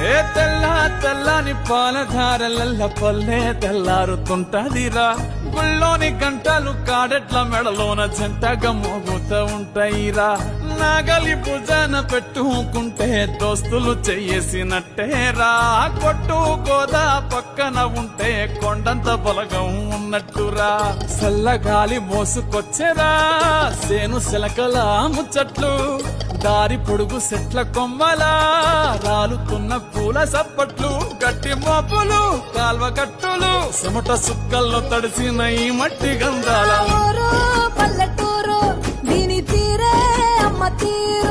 ఏ తెల్లని పాలధారలల్ల పల్లె తెల్లారుతుంటదిరా. గుళ్ళోని గంటలు కాడెట్ల మెడలోన జంటగా మోగుతూ ఉంటాయిరా. నాగలి భుజాన పెట్టుకుంటే దోస్తులు చెయ్యేసినట్టేరా. కొట్టు గోదా పక్కన ఉంటే కొండంత బలగం ఉన్నట్టురా. చల్లగాలి మోసుకొచ్చెరా సేను శిలకల ముచ్చట్లు. దారి పొడుగు చెట్ల కొమ్మలా రాలుతున్న పూల సప్పట్లు. గట్టి మోపులు కాల్వ కట్టులు చెమట సుక్కల్లో తడిసిన ఈ మట్టి గంధాల పల్లెటూరు దీని తీరే అమ్మ తీరు.